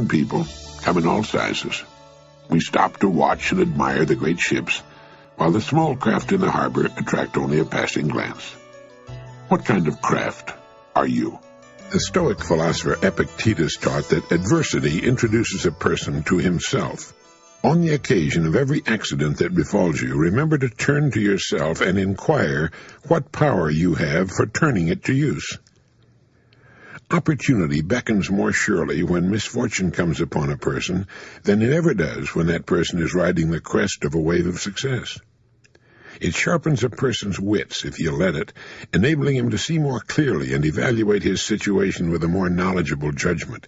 People come in all sizes. We stop to watch and admire the great ships, while the small craft in the harbor attract only a passing glance. What kind of craft are you? The Stoic philosopher Epictetus taught that adversity introduces a person to himself. On the occasion of every accident that befalls you, remember to turn to yourself and inquire what power you have for turning it to use. Opportunity beckons more surely when misfortune comes upon a person than it ever does when that person is riding the crest of a wave of success. It sharpens a person's wits, if you let it, enabling him to see more clearly and evaluate his situation with a more knowledgeable judgment.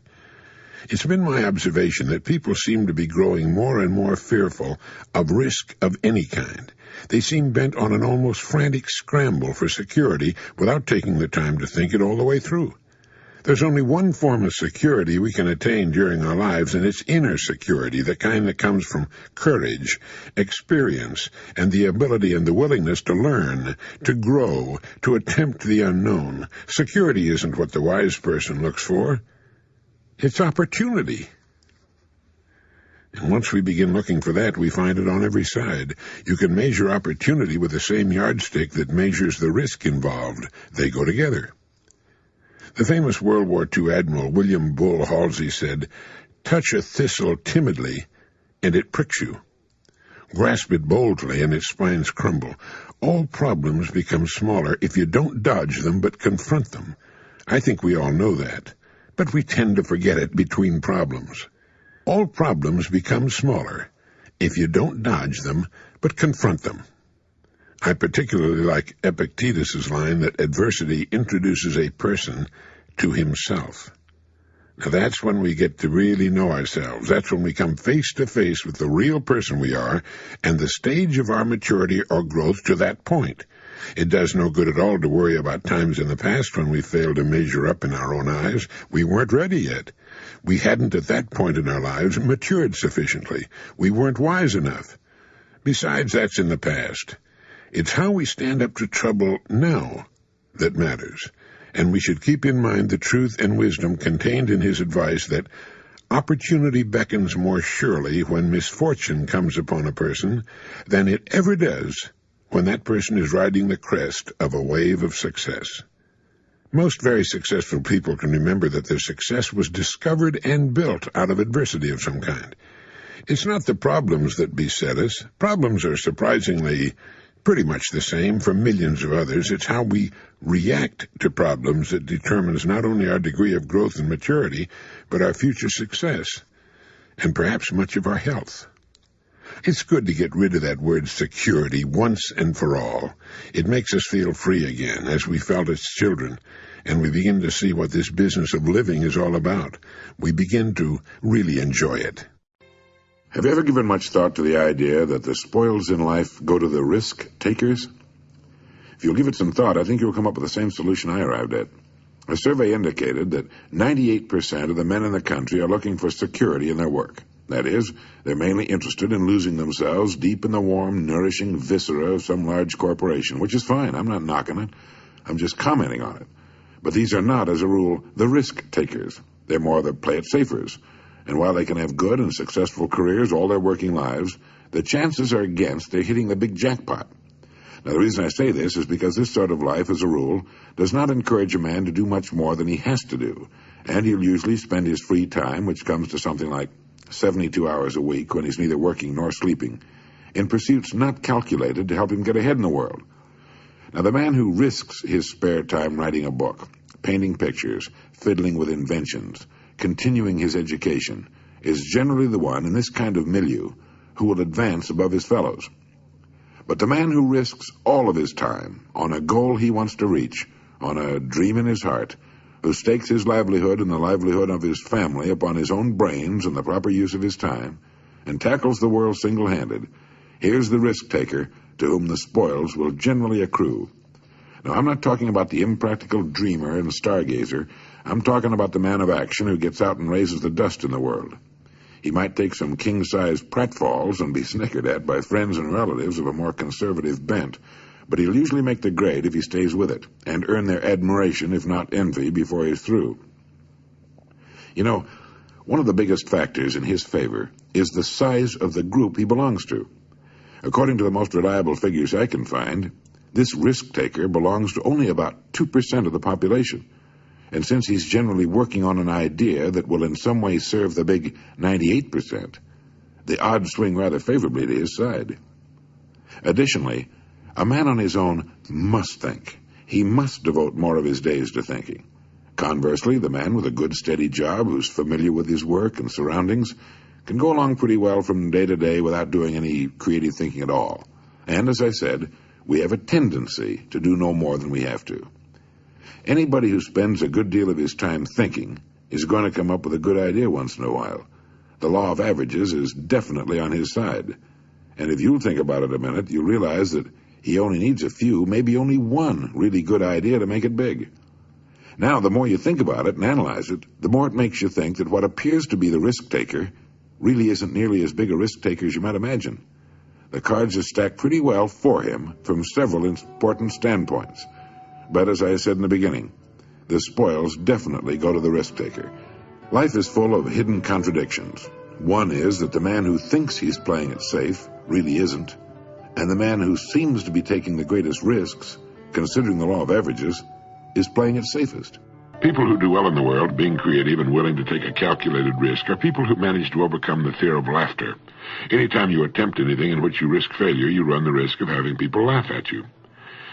It's been my observation that people seem to be growing more and more fearful of risk of any kind. They seem bent on an almost frantic scramble for security without taking the time to think it all the way through. There's only one form of security we can attain during our lives, and it's inner security, the kind that comes from courage, experience, and the ability and the willingness to learn, to grow, to attempt the unknown. Security isn't what the wise person looks for. It's opportunity. And once we begin looking for that, we find it on every side. You can measure opportunity with the same yardstick that measures the risk involved. They go together. The famous World War II Admiral William Bull Halsey said, "Touch a thistle timidly, and it pricks you. Grasp it boldly, and its spines crumble. All problems become smaller if you don't dodge them but confront them." I think we all know that, but we tend to forget it between problems. All problems become smaller if you don't dodge them but confront them. I particularly like Epictetus's line that adversity introduces a person to himself. Now that's when we get to really know ourselves. That's when we come face to face with the real person we are and the stage of our maturity or growth to that point. It does no good at all to worry about times in the past when we failed to measure up in our own eyes. We weren't ready yet. We hadn't at that point in our lives matured sufficiently. We weren't wise enough. Besides, that's in the past. It's how we stand up to trouble now that matters, and we should keep in mind the truth and wisdom contained in his advice that opportunity beckons more surely when misfortune comes upon a person than it ever does when that person is riding the crest of a wave of success. Most very successful people can remember that their success was discovered and built out of adversity of some kind. It's not the problems that beset us. Problems are surprisingly pretty much the same for millions of others. It's how we react to problems that determines not only our degree of growth and maturity, but our future success, and perhaps much of our health. It's good to get rid of that word security once and for all. It makes us feel free again, as we felt as children, and we begin to see what this business of living is all about. We begin to really enjoy it. Have you ever given much thought to the idea that the spoils in life go to the risk takers? If you'll give it some thought, I think you'll come up with the same solution I arrived at. A survey indicated that 98% of the men in the country are looking for security in their work. That is, they're mainly interested in losing themselves deep in the warm, nourishing viscera of some large corporation, which is fine. I'm not knocking it. I'm just commenting on it. But these are not, as a rule, the risk takers. They're more the play-it-safers. And while they can have good and successful careers all their working lives, the chances are against their hitting the big jackpot. Now, the reason I say this is because this sort of life, as a rule, does not encourage a man to do much more than he has to do, and he'll usually spend his free time, which comes to something like 72 hours a week when he's neither working nor sleeping, in pursuits not calculated to help him get ahead in the world. Now, the man who risks his spare time writing a book, painting pictures, fiddling with inventions, continuing his education, is generally the one in this kind of milieu who will advance above his fellows. But the man who risks all of his time on a goal he wants to reach, on a dream in his heart, who stakes his livelihood and the livelihood of his family upon his own brains and the proper use of his time, and tackles the world single-handed, here's the risk-taker to whom the spoils will generally accrue. Now, I'm not talking about the impractical dreamer and stargazer. I'm talking about the man of action who gets out and raises the dust in the world. He might take some king-size pratfalls and be snickered at by friends and relatives of a more conservative bent, but he'll usually make the grade if he stays with it, and earn their admiration, if not envy, before he's through. You know, One of the biggest factors in his favor is the size of the group he belongs to. According to the most reliable figures I can find, this risk-taker belongs to only about 2% of the population. And since he's generally working on an idea that will in some way serve the big 98%, the odds swing rather favorably to his side. Additionally, a man on his own must think. He must devote more of his days to thinking. Conversely, the man with a good, steady job who's familiar with his work and surroundings can go along pretty well from day to day without doing any creative thinking at all. And as I said, we have a tendency to do no more than we have to. Anybody who spends a good deal of his time thinking is going to come up with a good idea once in a while. The law of averages is definitely on his side. And if you'll think about it a minute, you'll realize that he only needs a few, maybe only one really good idea to make it big. Now, the more you think about it and analyze it, the more it makes you think that what appears to be the risk-taker really isn't nearly as big a risk-taker as you might imagine. The cards are stacked pretty well for him from several important standpoints. But as I said in the beginning, the spoils definitely go to the risk-taker. Life is full of hidden contradictions. One is that the man who thinks he's playing it safe really isn't, and the man who seems to be taking the greatest risks, considering the law of averages, is playing it safest. People who do well in the world, being creative and willing to take a calculated risk, are people who manage to overcome the fear of laughter. Anytime you attempt anything in which you risk failure, you run the risk of having people laugh at you.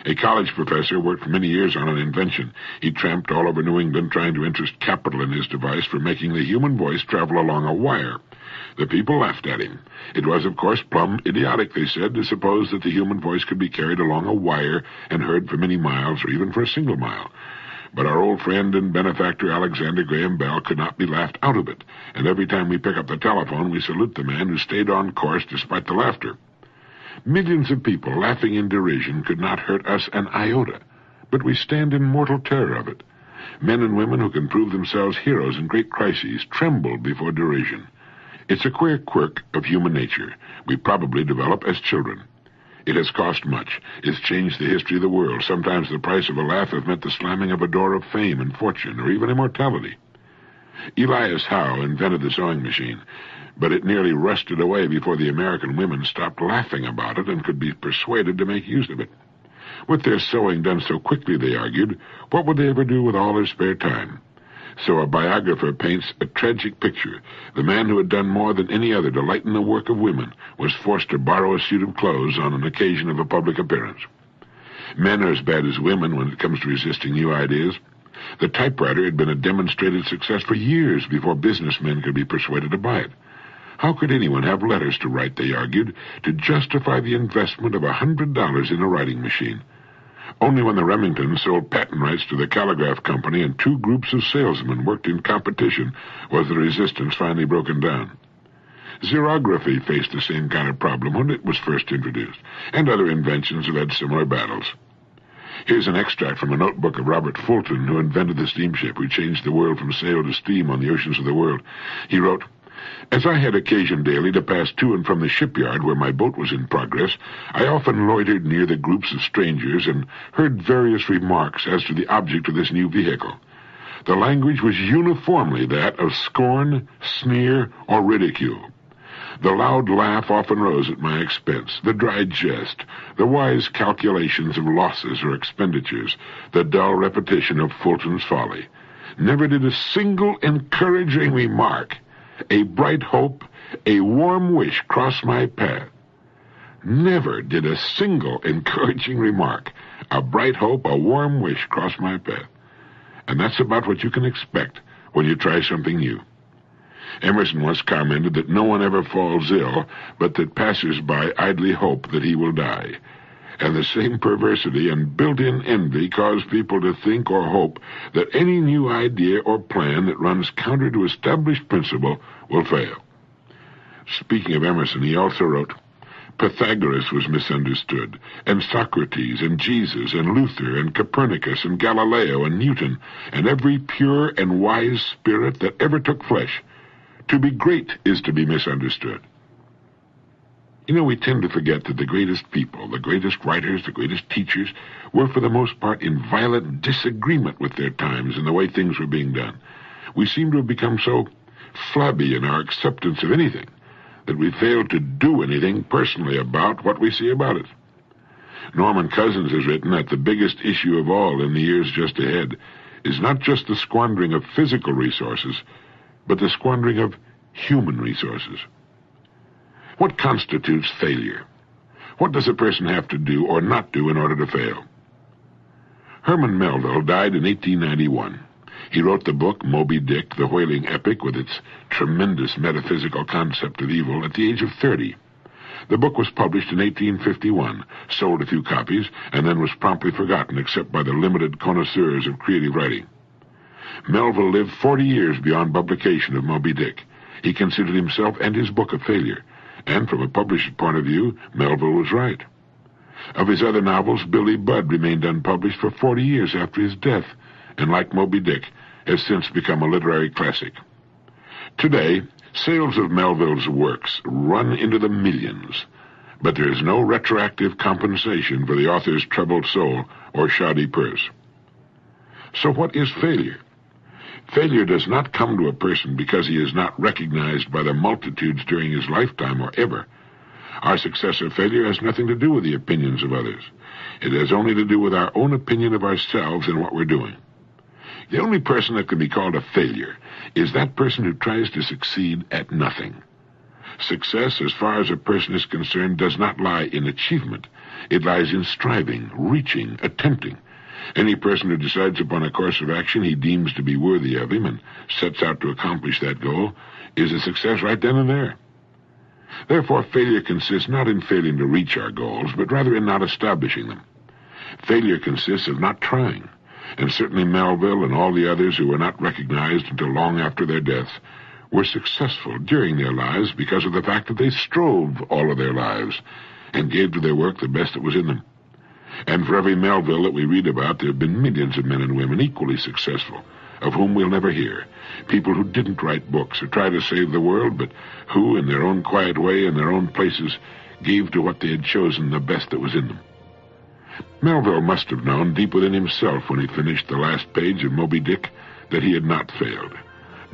A college professor worked for many years on an invention. He tramped all over New England trying to interest capital in his device for making the human voice travel along a wire. The people laughed at him. It was, of course, plumb idiotic, they said, to suppose that the human voice could be carried along a wire and heard for many miles or even for a single mile. But our old friend and benefactor Alexander Graham Bell could not be laughed out of it, and every time we pick up the telephone, we salute the man who stayed on course despite the laughter. Millions of people laughing in derision could not hurt us an iota, but we stand in mortal terror of it. Men and women who can prove themselves heroes in great crises tremble before derision. It's a queer quirk of human nature we probably develop as children. It has cost much. It's changed the history of the world. Sometimes the price of a laugh has meant the slamming of a door of fame and fortune, or even immortality. Elias Howe invented the sewing machine, but it nearly rusted away before the American women stopped laughing about it and could be persuaded to make use of it. With their sewing done so quickly, they argued, what would they ever do with all their spare time? So a biographer paints a tragic picture. The man who had done more than any other to lighten the work of women was forced to borrow a suit of clothes on an occasion of a public appearance. Men are as bad as women when it comes to resisting new ideas. The typewriter had been a demonstrated success for years before businessmen could be persuaded to buy it. How could anyone have letters to write, they argued, to justify the investment of $100 in a writing machine? Only when the Remingtons sold patent rights to the Telegraph Company and two groups of salesmen worked in competition was the resistance finally broken down. Xerography faced the same kind of problem when it was first introduced, and other inventions have had similar battles. Here's an extract from a notebook of Robert Fulton, who invented the steamship, who changed the world from sail to steam on the oceans of the world. He wrote, as I had occasion daily to pass to and from the shipyard where my boat was in progress, I often loitered near the groups of strangers and heard various remarks as to the object of this new vehicle. The language was uniformly that of scorn, sneer, or ridicule. The loud laugh often rose at my expense, the dry jest, the wise calculations of losses or expenditures, the dull repetition of Fulton's folly. Never did a single encouraging remark, a bright hope, a warm wish cross my path. Never did a single encouraging remark, a bright hope, a warm wish cross my path. And that's about what you can expect when you try something new. Emerson once commented that no one ever falls ill, but that passers-by idly hope that he will die. And the same perversity and built-in envy cause people to think or hope that any new idea or plan that runs counter to established principle will fail. Speaking of Emerson, he also wrote, Pythagoras was misunderstood, and Socrates, and Jesus, and Luther, and Copernicus, and Galileo, and Newton, and every pure and wise spirit that ever took flesh. To be great is to be misunderstood. You know, we tend to forget that the greatest people, the greatest writers, the greatest teachers, were for the most part in violent disagreement with their times and the way things were being done. We seem to have become so flabby in our acceptance of anything, that we fail to do anything personally about what we see about it. Norman Cousins has written that the biggest issue of all in the years just ahead is not just the squandering of physical resources, but the squandering of human resources. What constitutes failure? What does a person have to do or not do in order to fail? Herman Melville died in 1891. He wrote the book Moby Dick, the whaling epic, with its tremendous metaphysical concept of evil, at the age of 30. The book was published in 1851, sold a few copies, and then was promptly forgotten except by the limited connoisseurs of creative writing. Melville lived 40 years beyond publication of Moby Dick. He considered himself and his book a failure, and from a publisher's point of view, Melville was right. Of his other novels, Billy Budd remained unpublished for 40 years after his death, and like Moby Dick, has since become a literary classic. Today, sales of Melville's works run into the millions, but there is no retroactive compensation for the author's troubled soul or shoddy purse. So what is failure? Failure does not come to a person because he is not recognized by the multitudes during his lifetime or ever. Our success or failure has nothing to do with the opinions of others. It has only to do with our own opinion of ourselves and what we're doing. The only person that can be called a failure is that person who tries to succeed at nothing. Success, as far as a person is concerned, does not lie in achievement. It lies in striving, reaching, attempting. Any person who decides upon a course of action he deems to be worthy of him and sets out to accomplish that goal is a success right then and there. Therefore, failure consists not in failing to reach our goals, but rather in not establishing them. Failure consists of not trying, and certainly Melville and all the others who were not recognized until long after their death were successful during their lives because of the fact that they strove all of their lives and gave to their work the best that was in them. And for every Melville that we read about, there have been millions of men and women equally successful, of whom we'll never hear. People who didn't write books or try to save the world, but who, in their own quiet way, in their own places, gave to what they had chosen the best that was in them. Melville must have known deep within himself when he finished the last page of Moby Dick that he had not failed,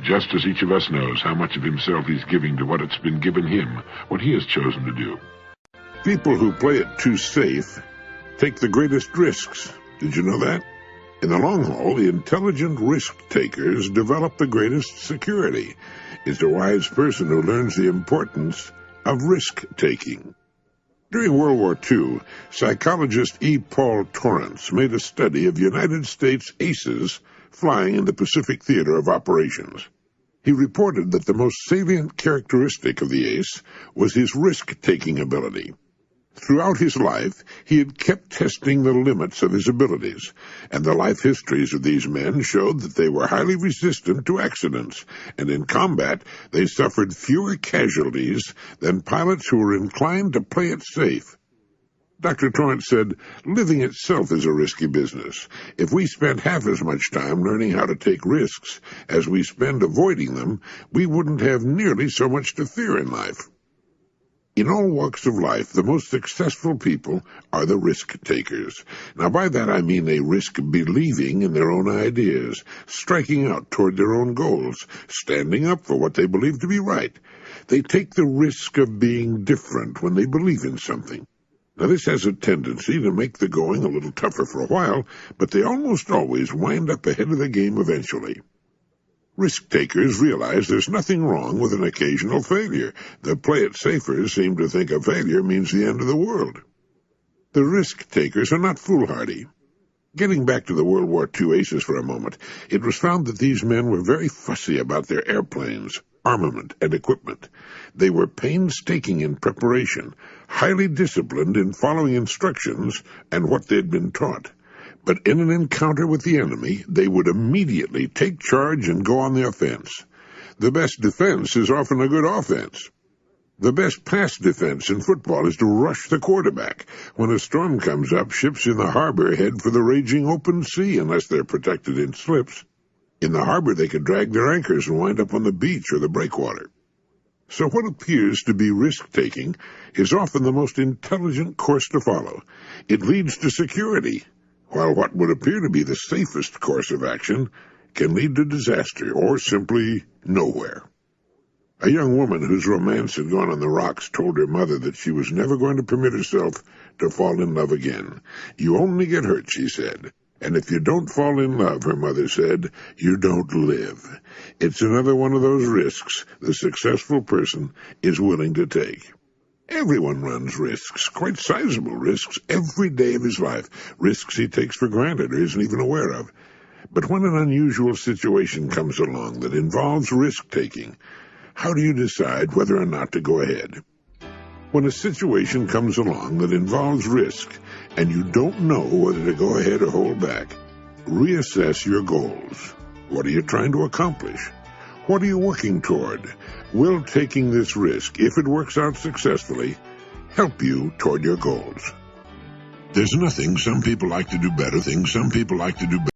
just as each of us knows how much of himself he's giving to what it's been given him, what he has chosen to do. People who play it too safe take the greatest risks. Did you know that? In the long haul, the intelligent risk-takers develop the greatest security. It's a wise person who learns the importance of risk-taking. During World War II, psychologist E. Paul Torrance made a study of United States aces flying in the Pacific Theater of Operations. He reported that the most salient characteristic of the ace was his risk-taking ability. Throughout his life, he had kept testing the limits of his abilities, and the life histories of these men showed that they were highly resistant to accidents, and in combat they suffered fewer casualties than pilots who were inclined to play it safe. Dr. Torrance said, "Living itself is a risky business. If we spent half as much time learning how to take risks as we spend avoiding them, we wouldn't have nearly so much to fear in life." In all walks of life, the most successful people are the risk-takers. Now, by that I mean they risk believing in their own ideas, striking out toward their own goals, standing up for what they believe to be right. They take the risk of being different when they believe in something. Now, this has a tendency to make the going a little tougher for a while, but they almost always wind up ahead of the game eventually. Risk-takers realize there's nothing wrong with an occasional failure. The play-it-safers seem to think a failure means the end of the world. The risk-takers are not foolhardy. Getting back to the World War II aces for a moment, it was found that these men were very fussy about their airplanes, armament, and equipment. They were painstaking in preparation, highly disciplined in following instructions and what they'd been taught. But in an encounter with the enemy, they would immediately take charge and go on the offense. The best defense is often a good offense. The best pass defense in football is to rush the quarterback. When a storm comes up, ships in the harbor head for the raging open sea unless they're protected in slips. In the harbor, they could drag their anchors and wind up on the beach or the breakwater. So what appears to be risk-taking is often the most intelligent course to follow. It leads to security, while what would appear to be the safest course of action can lead to disaster or simply nowhere. A young woman whose romance had gone on the rocks told her mother that she was never going to permit herself to fall in love again. You only get hurt, she said. And if you don't fall in love, her mother said, you don't live. It's another one of those risks the successful person is willing to take. Everyone runs risks, quite sizable risks, every day of his life, risks he takes for granted or isn't even aware of. But when an unusual situation comes along that involves risk-taking, how do you decide whether or not to go ahead? When a situation comes along that involves risk and you don't know whether to go ahead or hold back, reassess your goals. What are you trying to accomplish? What are you working toward? Will taking this risk, if it works out successfully, help you toward your goals? There's nothing some people like to do better, things some people like to do better.